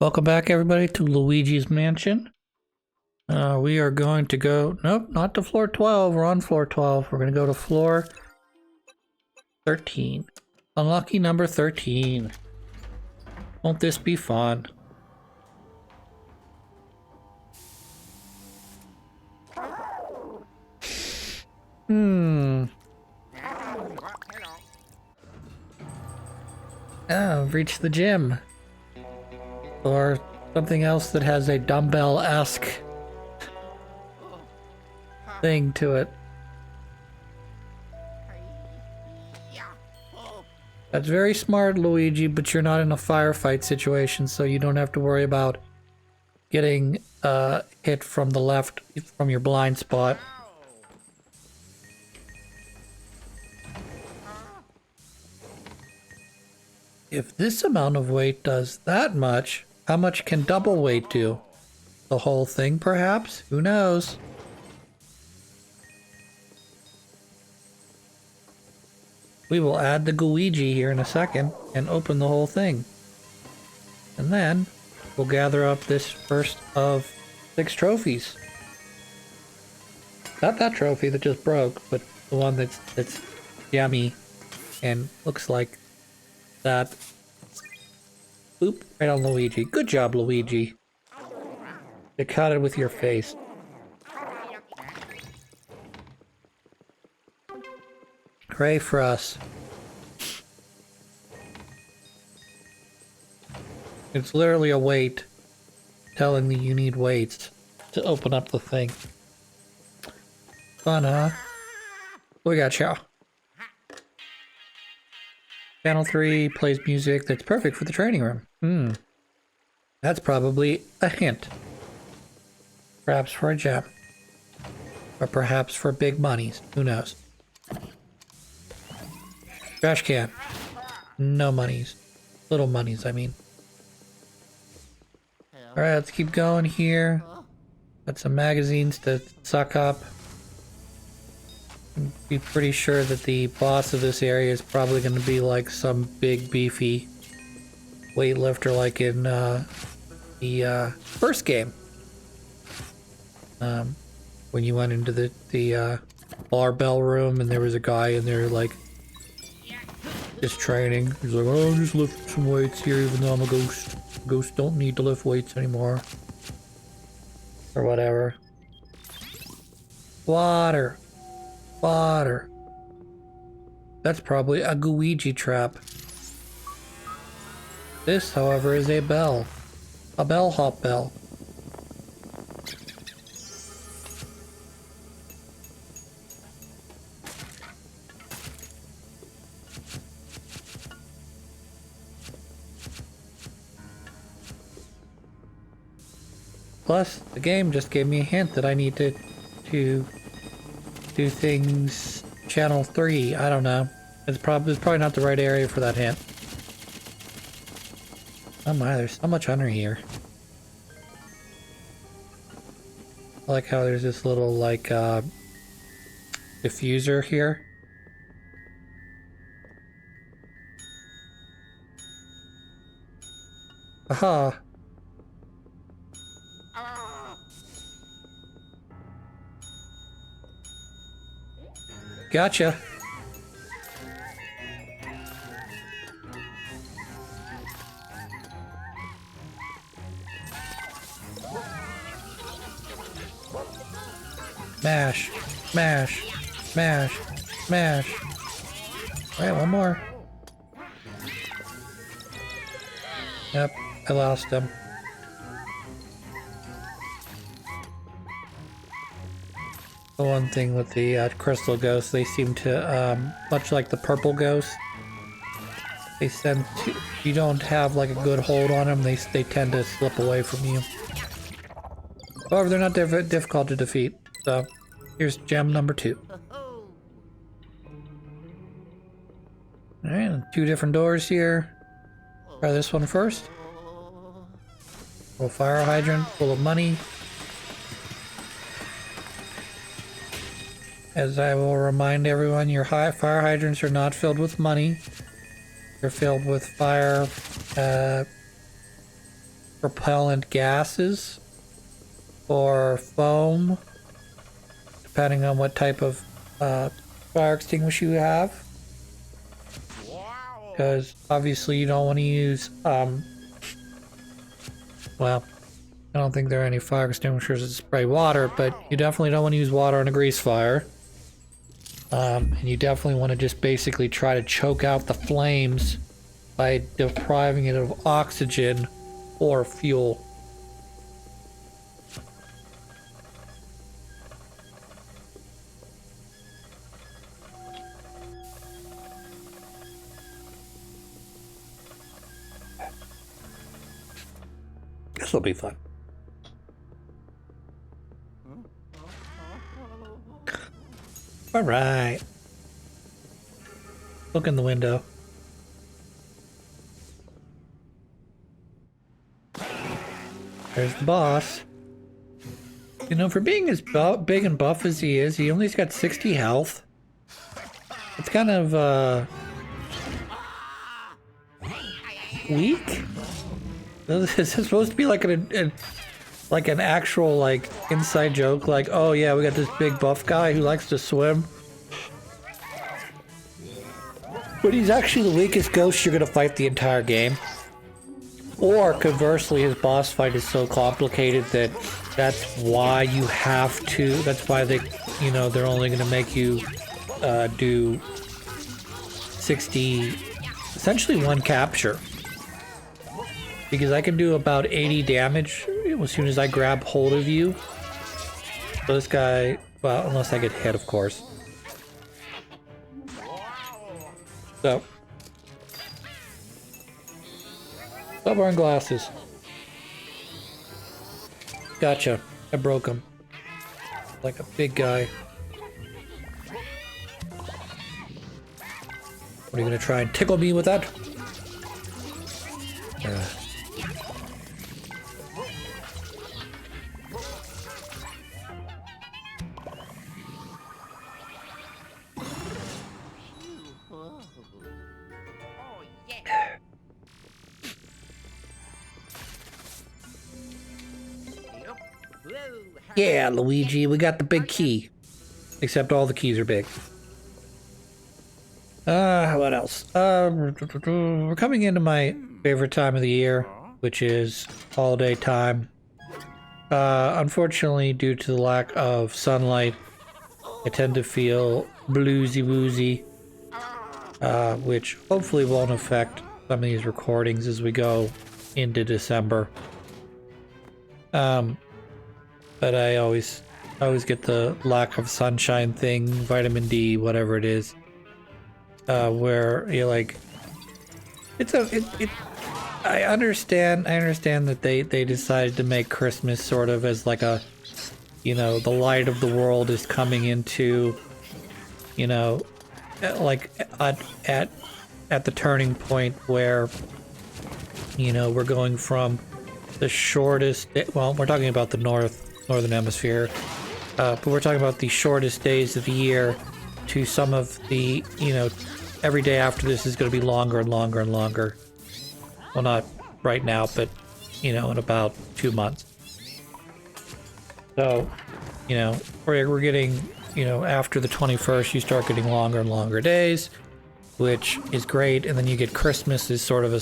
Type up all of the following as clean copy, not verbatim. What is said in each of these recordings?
Welcome back, everybody, to Luigi's Mansion. We are going to go... Nope, not to floor 12. We're on floor 12. We're going to go to floor 13. Unlucky number 13. Won't this be fun? Oh, I've reached the gym. Or something else that has a dumbbell-esque thing to it. That's very smart, Luigi, but you're not in a firefight situation, so you don't have to worry about getting hit from the left from your blind spot. If this amount of weight does that much, how much can double weight do? The whole thing, perhaps? Who knows? We will add the Luigi here in a second and open the whole thing. And then we'll gather up this first of 6 trophies. Not that trophy that just broke, but the one that's yummy and looks like that. Boop, right on Luigi. Good job, Luigi. You caught it with your face. Hooray for us. It's literally a weight telling me you need weights to open up the thing. Fun, huh? We got you. Channel 3 plays music that's perfect for the training room. That's probably a hint. Perhaps for a gem. Or perhaps for big monies. Who knows? Trash can. No monies. Little monies, I mean. Alright, let's keep going here. Got some magazines to suck up. Be pretty sure that the boss of this area is probably going to be like some big beefy weightlifter like in the first game. When you went into the barbell room and there was a guy in there like just training. He's like, oh, I'm just lifting some weights here even though I'm a ghost. Ghosts don't need to lift weights anymore. Or whatever. Water. Water. That's probably a Luigi trap. This, however, is a bell. A bellhop bell. Plus, the game just gave me a hint that I need to do things channel 3. I don't know. It's probably not the right area for that hint. Oh my, there's so much under here. I like how there's this little like diffuser here. Aha. Gotcha. Mash, mash, mash, mash. Alright, one more. Yep, I lost him. The one thing with the crystal ghosts, they seem to, much like the purple ghosts, they tend to, you don't have like a good hold on them, they tend to slip away from you. However, they're not difficult to defeat, so here's gem number 2. Alright, 2 different doors here. Try this one first. Little fire hydrant full of money. As I will remind everyone, your fire hydrants are not filled with money. They're filled with fire propellant gases or foam, depending on what type of fire extinguisher you have. Because obviously you don't want to use, well, I don't think there are any fire extinguishers that spray water, but you definitely don't want to use water on a grease fire. And you definitely want to just basically try to choke out the flames by depriving it of oxygen or fuel. This will be fun. All right. Look in the window. There's the boss. You know, for being as big and buff as he is, he only's got 60 health. It's kind of, weak? Is this supposed to be like an actual, like, inside joke? Like, oh yeah, we got this big buff guy who likes to swim. But he's actually the weakest ghost you're gonna fight the entire game. Or, conversely, his boss fight is so complicated that that's why you have to, that's why they, you know, they're only gonna make you, do 60, essentially one capture. Because I can do about 80 damage as soon as I grab hold of you. So this guy, well, unless I get hit, of course. So. Stop wearing glasses. Gotcha. I broke him. Like a big guy. What are you gonna try and tickle me with that? Yeah, Luigi, we got the big key. Except all the keys are big. What else? We're coming into my favorite time of the year, which is holiday time. Unfortunately, due to the lack of sunlight, I tend to feel bluesy woozy, which hopefully won't affect some of these recordings as we go into December. But I always get the lack of sunshine thing, vitamin D, whatever it is, where you're like, I understand that they decided to make Christmas sort of as like a, you know, the light of the world is coming into, you know, like at the turning point where, you know, we're going from the shortest, well, we're talking about the northern hemisphere, but we're talking about the shortest days of the year to some of the, you know, every day after this is going to be longer and longer and longer. Well, not right now, but, you know, in about 2 months. So, you know, we're getting, you know, after the 21st, you start getting longer and longer days, which is great. And then you get Christmas is sort of a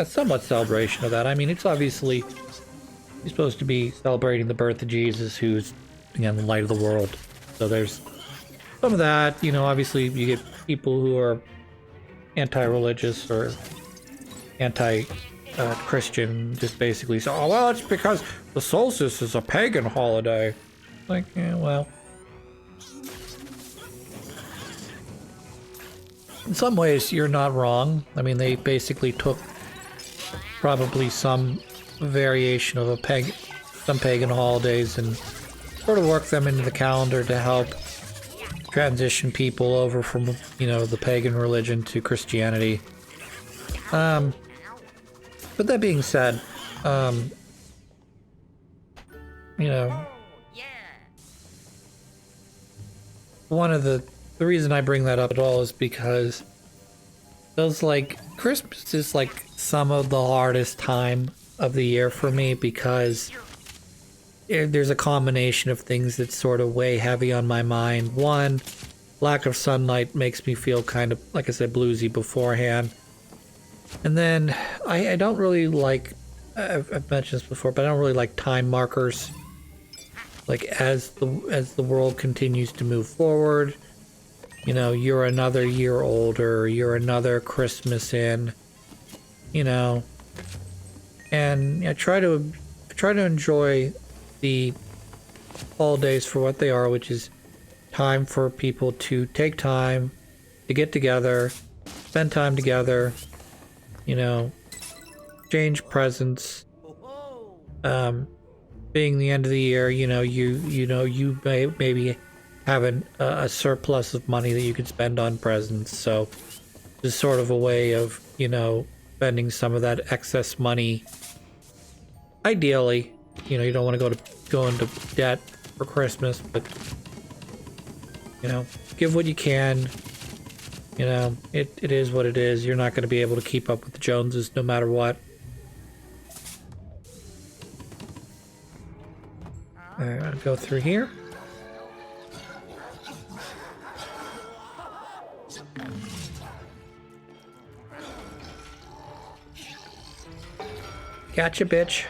somewhat celebration of that. I mean, it's obviously, you're supposed to be celebrating the birth of Jesus, who's, again, the light of the world. So there's some of that. You know, obviously you get people who are anti-religious or anti-Christian, just basically say, oh, well, it's because the solstice is a pagan holiday. Like, yeah, well. In some ways, you're not wrong. I mean, they basically took probably some variation of some pagan holidays and sort of worked them into the calendar to help transition people over from, you know, the pagan religion to Christianity. But that being said, you know, one of the reason I bring that up at all is because those, like, Christmas is like some of the hardest time of the year for me because there's a combination of things that sort of weigh heavy on my mind. One, lack of sunlight makes me feel kind of, like I said, bluesy beforehand. And then I don't really like, I've mentioned this before, but I don't really like time markers. Like as the world continues to move forward, you know, you're another year older, you're another Christmas in, you know, and I try to enjoy the holidays for what they are, which is time for people to take time to get together, spend time together, you know, exchange presents. Being the end of the year, you know, you may maybe have a surplus of money that you could spend on presents. So this is sort of a way of, you know, spending some of that excess money. Ideally, you know, you don't want to go into debt for Christmas, but you know, give what you can. You know, it is what it is. You're not going to be able to keep up with the Joneses no matter what. I'll go through here. Gotcha, bitch.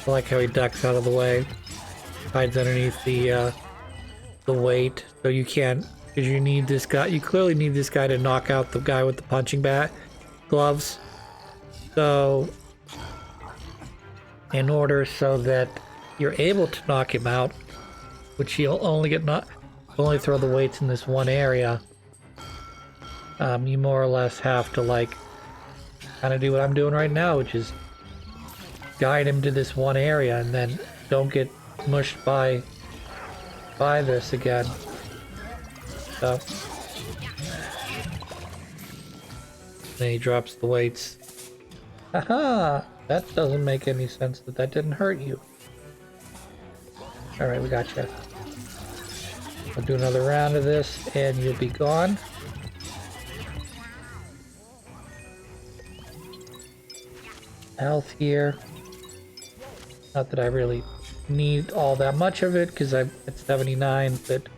I like how he ducks out of the way, hides underneath the weight, so you can't, because you need this guy. You clearly need this guy to knock out the guy with the punching bat gloves. So, in order so that you're able to knock him out, which you'll only only throw the weights in this one area. You more or less have to like kind of do what I'm doing right now, which is guide him to this one area and then don't get mushed by this again. So then he drops the weights. Haha! That doesn't make any sense that didn't hurt you. Alright, we got you. I'll do another round of this and you'll be gone. Health here. Not that I really need all that much of it because I'm at 79, but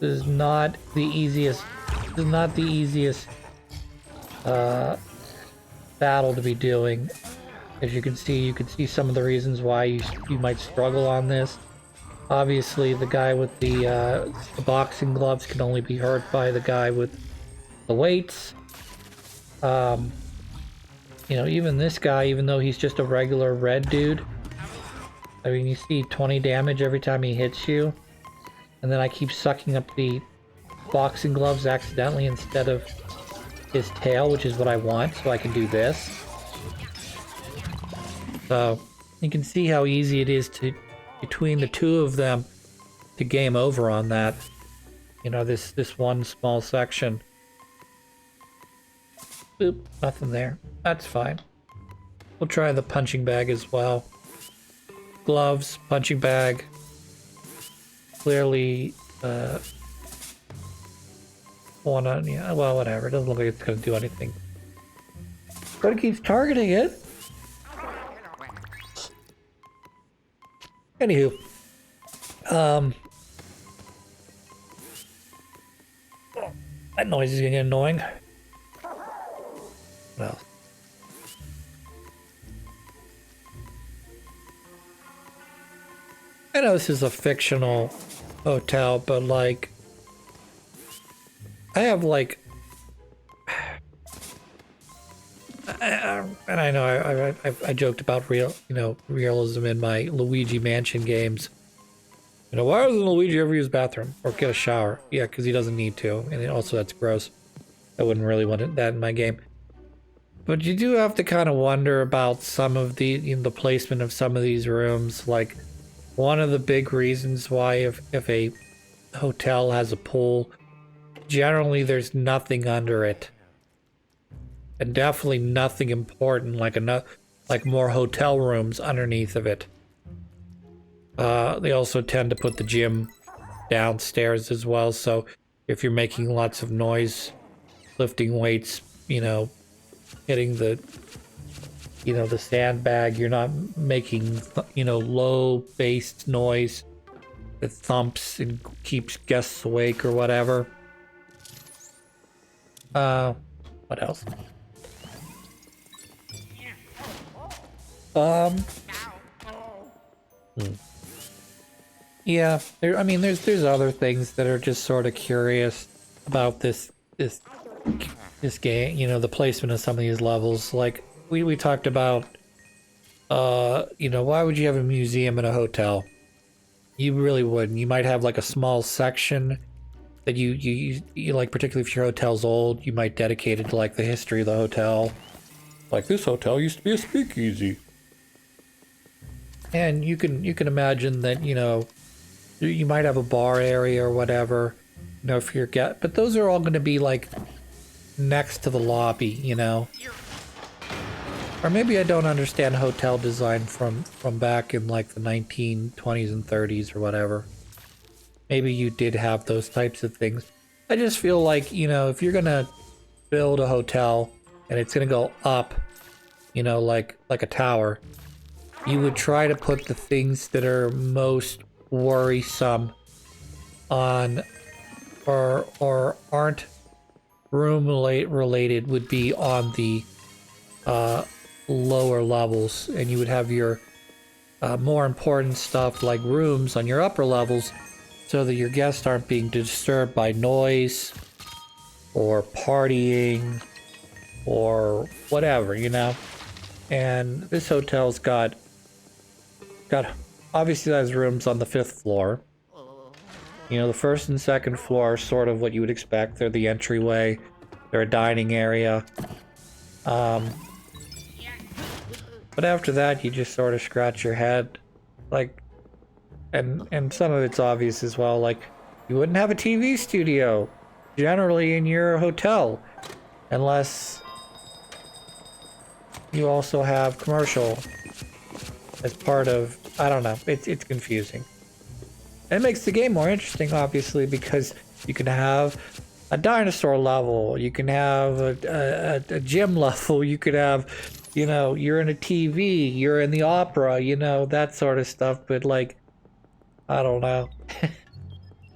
this is not the easiest. This is not the easiest battle to be doing. As you can see some of the reasons why you might struggle on this. Obviously, the guy with the boxing gloves can only be hurt by the guy with the weights. You know, even this guy, even though he's just a regular red dude, I mean, you see 20 damage every time he hits you. And then I keep sucking up the boxing gloves accidentally instead of his tail, which is what I want, so I can do this. So, you can see how easy it is to, between the two of them, to game over on that. You know, this one small section. Boop, nothing there. That's fine. We'll try the punching bag as well. Gloves, punching bag. Clearly, yeah, well, whatever. It doesn't look like it's going to do anything. But it keeps targeting it. Anywho. That noise is getting annoying. What else? I know this is a fictional hotel, but like, I have like, and I know I joked about realism in my Luigi Mansion games. You know, why doesn't Luigi ever use the bathroom or get a shower? Yeah, because he doesn't need to, and also that's gross. I wouldn't really want that in my game. But you do have to kind of wonder about some of the the placement of some of these rooms. Like, one of the big reasons why if a hotel has a pool, generally there's nothing under it, and definitely nothing important like more hotel rooms underneath of it. They also tend to put the gym downstairs as well. So if you're making lots of noise, lifting weights, you know, hitting the, you know, the sandbag, you're not making, you know, low bass noise that thumps and keeps guests awake or whatever. What else? Yeah, I mean, there's other things that are just sort of curious about this game. You know, the placement of some of these levels. Like we talked about, you know, why would you have a museum in a hotel? You really wouldn't. You might have like a small section that you like, particularly if your hotel's old, you might dedicate it to like the history of the hotel. Like, this hotel used to be a speakeasy. And you can imagine that, you know, you might have a bar area or whatever, you know, for your guest, but those are all going to be like next to the lobby, you know. Or maybe I don't understand hotel design from back in like the 1920s and 30s or whatever. Maybe you did have those types of things. I just feel like, you know, if you're going to build a hotel and it's going to go up, you know, like a tower, you would try to put the things that are most worrisome on or aren't room related would be on the lower levels, and you would have your more important stuff like rooms on your upper levels so that your guests aren't being disturbed by noise or partying or whatever, you know. And this hotel's got obviously has rooms on the 5th floor. You know, the 1st and 2nd floor are sort of what you would expect. They're the entryway. They're a dining area. But after that, you just sort of scratch your head. Like, and some of it's obvious as well. Like, you wouldn't have a TV studio generally in your hotel unless you also have commercial as part of, I don't know, it's confusing. And it makes the game more interesting, obviously, because you can have a dinosaur level, you can have a gym level, you could have, you know, you're in a TV, you're in the opera, you know, that sort of stuff. But like, I don't know.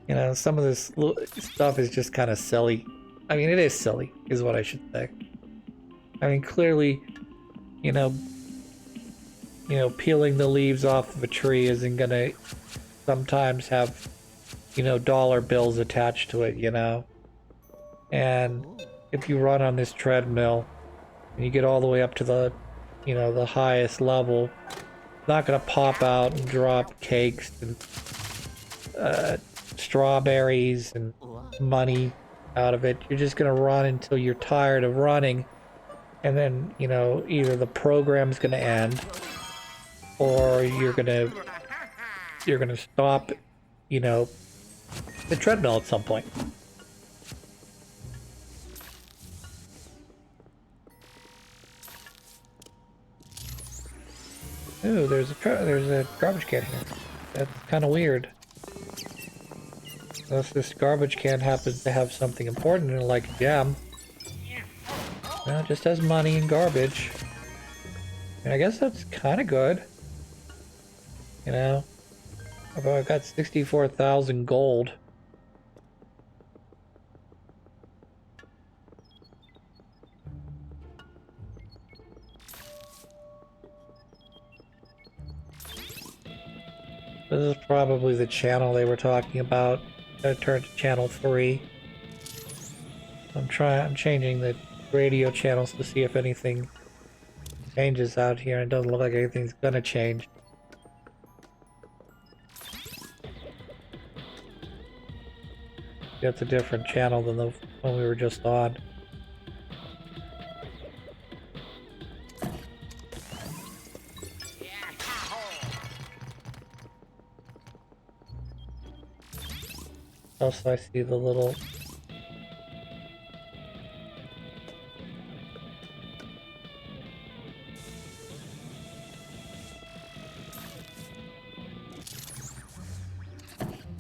You know, some of this stuff is just kind of silly. I mean, it is silly, is what I should say. I mean, clearly, you know, peeling the leaves off of a tree isn't gonna sometimes have, you know, dollar bills attached to it, you know? And if you run on this treadmill and you get all the way up to the, you know, the highest level, it's not gonna pop out and drop cakes and strawberries and money out of it. You're just gonna run until you're tired of running, and then, you know, either the program's gonna end or you're gonna stop, you know, the treadmill at some point. Ooh, there's a garbage can here. That's kind of weird. Unless this garbage can happens to have something important in it, like a gem. No, it just has money and garbage. And I guess that's kind of good. You know? I've got 64,000 gold. This is probably the channel they were talking about. I turned to channel 3. I'm changing the radio channels to see if anything changes out here. It doesn't look like anything's gonna change. That's a different channel than the one we were just on. Also, I see the little...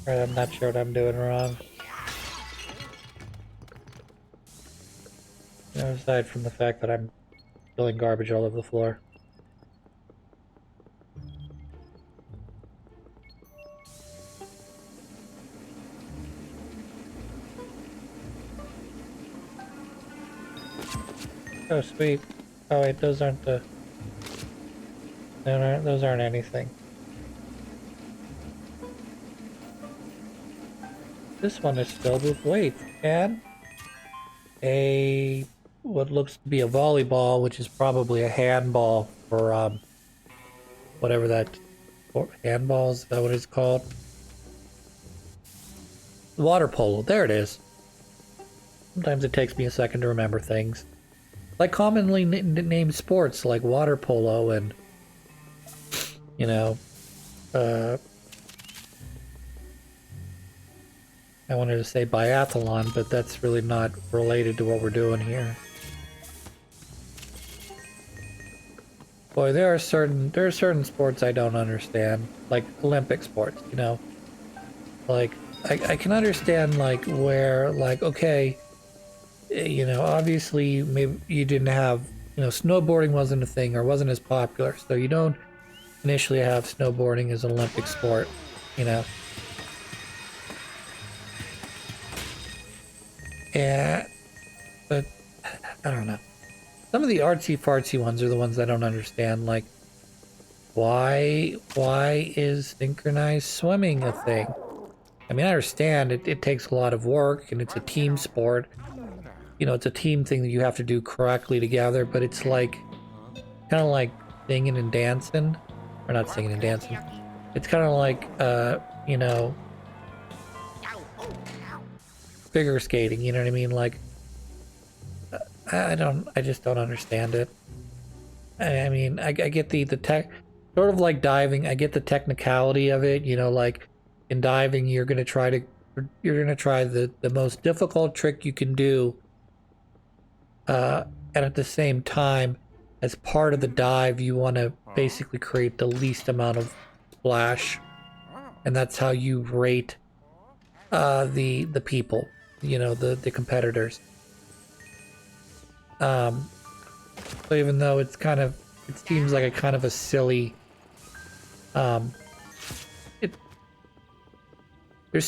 Right, I'm not sure what I'm doing wrong. You know, aside from the fact that I'm spilling garbage all over the floor. Oh, sweet. Oh, wait, those aren't the... No, those aren't anything. This one is filled with weights and a... what looks to be a volleyball, which is probably a handball for, whatever that... handball, is that what it's called? Water polo, there it is. Sometimes it takes me a second to remember things. Like commonly named sports like water polo and, you know, I wanted to say biathlon, but that's really not related to what we're doing here. Boy, there are certain sports I don't understand, like Olympic sports, you know. Like, I can understand, like, where, like, okay, you know, obviously maybe you didn't have, you know, snowboarding wasn't a thing or wasn't as popular, so you don't initially have snowboarding as an Olympic sport, you know. Yeah, but I don't know. Some of the artsy-fartsy ones are the ones I don't understand, like, why is synchronized swimming a thing? I mean, I understand it takes a lot of work and it's a team sport. You know, it's a team thing that you have to do correctly together, but it's like, kind of like singing and dancing. Or not singing and dancing. It's kind of like, you know, figure skating, you know what I mean? Like, I just don't understand it. I mean, I get the tech, sort of like diving, I get the technicality of it, you know, like, in diving, you're gonna try the most difficult trick you can do, and at the same time, as part of the dive, you want to basically create the least amount of splash, and that's how you rate the people, you know, the competitors. So even though it seems like a kind of a silly, there's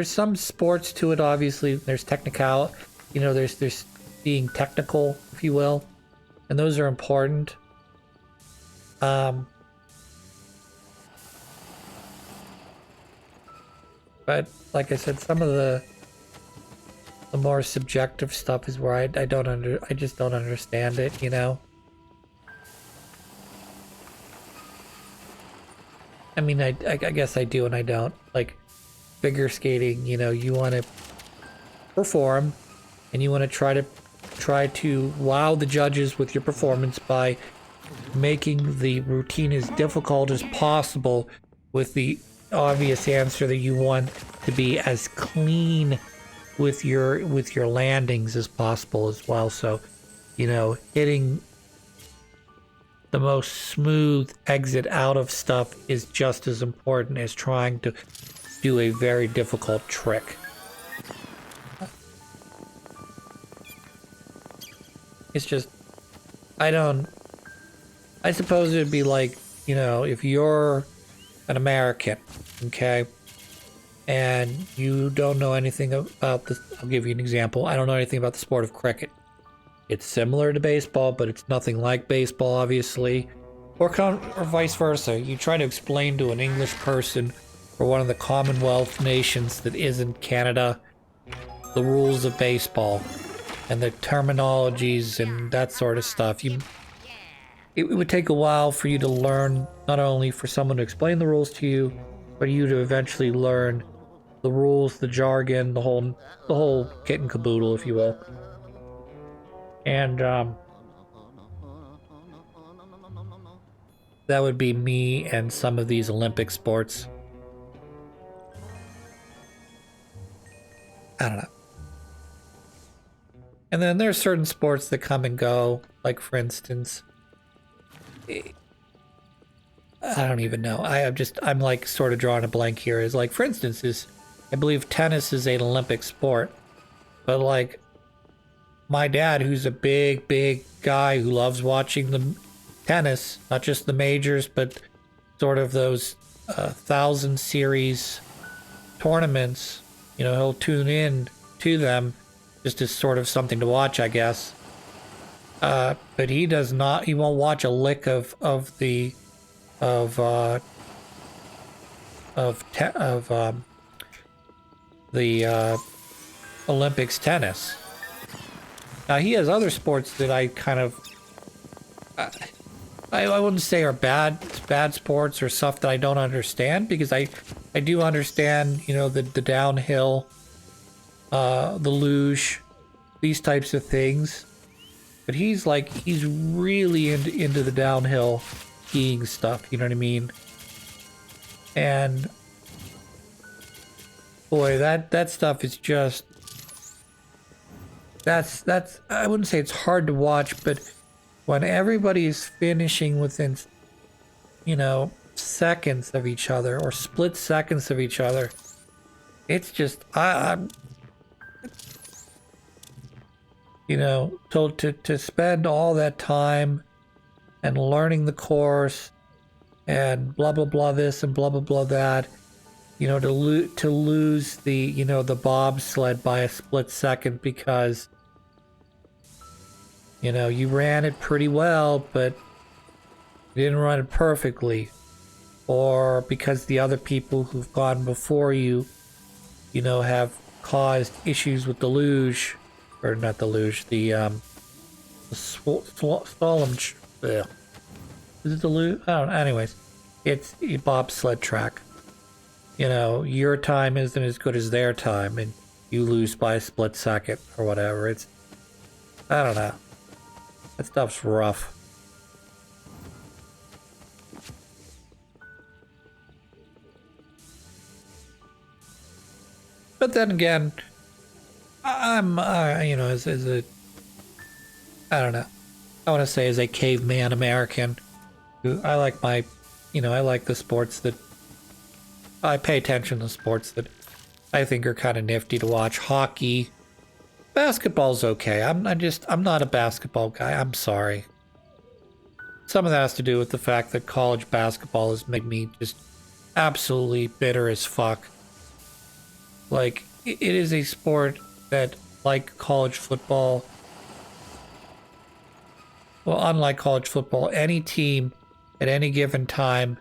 some sports to it. Obviously, there's technical, you know, there's being technical, if you will, and those are important. But like I said, some of the more subjective stuff is where I just don't understand it, you know. I mean, I guess I do and I don't. Like figure skating, you know, you want to perform and you want to try to wow the judges with your performance by making the routine as difficult as possible, with the obvious answer that you want to be as clean with your landings as possible as well. So, you know, hitting the most smooth exit out of stuff is just as important as trying to do a very difficult trick. It's just, I suppose it'd be like, you know, if you're an American, okay, and you don't know anything about this, I'll give you an example. I don't know anything about the sport of cricket. It's similar to baseball, but it's nothing like baseball, obviously. Or vice versa. You try to explain to an English person or one of the Commonwealth nations that isn't Canada the rules of baseball and the terminologies and that sort of stuff. It would take a while for you to learn, not only for someone to explain the rules to you, but you to eventually learn the rules, the jargon, the whole kit and caboodle, if you will. And that would be me and some of these Olympic sports. I don't know. And then there's certain sports that come and go, like for instance, I don't even know. I'm like sort of drawing a blank here. Is like, for instance, is I believe tennis is an Olympic sport. But like my dad, who's a big guy who loves watching the tennis, not just the majors, but sort of those 1,000 series tournaments, you know, he'll tune in to them just as sort of something to watch, I guess. But he does not. He won't watch a lick of the Olympics tennis. Now he has other sports that I kind of, I wouldn't say are bad sports or stuff that I don't understand, because I do understand, you know, the downhill, the luge, these types of things. But he's really into the downhill skiing stuff, you know what I mean? And boy, that stuff is just, that's I wouldn't say it's hard to watch, but when everybody's finishing within, you know, seconds of each other or split seconds of each other, it's just I'm you know, to spend all that time and learning the course and blah blah blah this and blah blah blah that, you know, to lose the, you know, the bobsled by a split second because, you know, you ran it pretty well but you didn't run it perfectly, or because the other people who've gone before you, you know, have caused issues with the luge, or not the luge, the slalom. Is it the luge? I don't know. Anyways, it's a bobsled track. You know, your time isn't as good as their time, and you lose by a split second or whatever. It's, I don't know. That stuff's rough. But then again, I'm, you know, as a, I don't know. I want to say as a caveman American, I like my, you know, I like the sports that, I pay attention to sports that I think are kind of nifty to watch. Hockey, basketball's okay. I'm not a basketball guy. I'm sorry. Some of that has to do with the fact that college basketball has made me just absolutely bitter as fuck. Like, it is a sport that, like college football, well, unlike college football, any team at any given time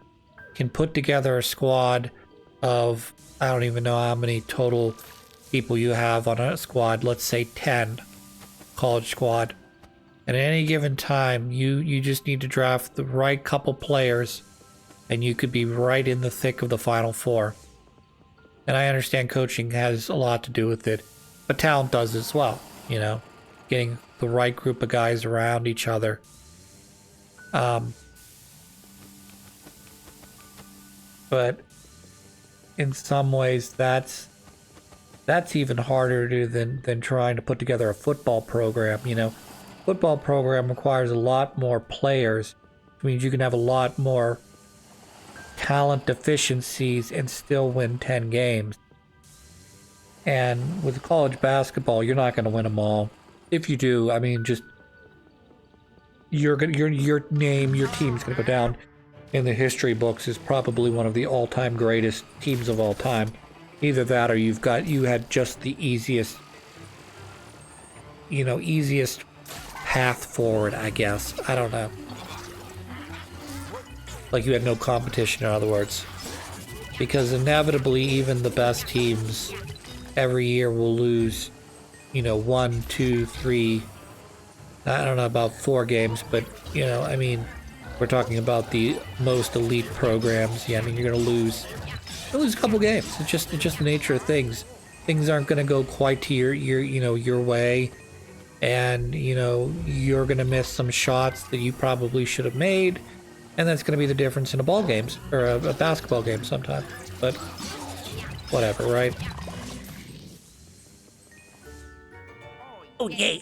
can put together a squad of, I don't even know how many total people you have on a squad, let's say 10, college squad. And at any given time, you just need to draft the right couple players, and you could be right in the thick of the Final Four. And I understand coaching has a lot to do with it, but talent does as well, you know, getting the right group of guys around each other. But in some ways, that's even harder to do than trying to put together a football program. You know, football program requires a lot more players, which means you can have a lot more talent deficiencies and still win 10 games. And with college basketball, you're not going to win them all. If you do, I mean, just your name, your team's going to go down in the history books as probably one of the all-time greatest teams of all time. Either that, or you had just the easiest, you know, easiest path forward, I guess. I don't know. Like you had no competition, in other words. Because inevitably, even the best teams every year will lose, you know, 1, 2, 3, I don't know about 4 games, but, you know, I mean, we're talking about the most elite programs. Yeah, I mean, you're going to lose a couple games. It's just the nature of things. Things aren't going to go quite to your way. And, you know, you're going to miss some shots that you probably should have made. And that's going to be the difference in a ball game, or a basketball game sometimes. But whatever, right? Oh, yeah.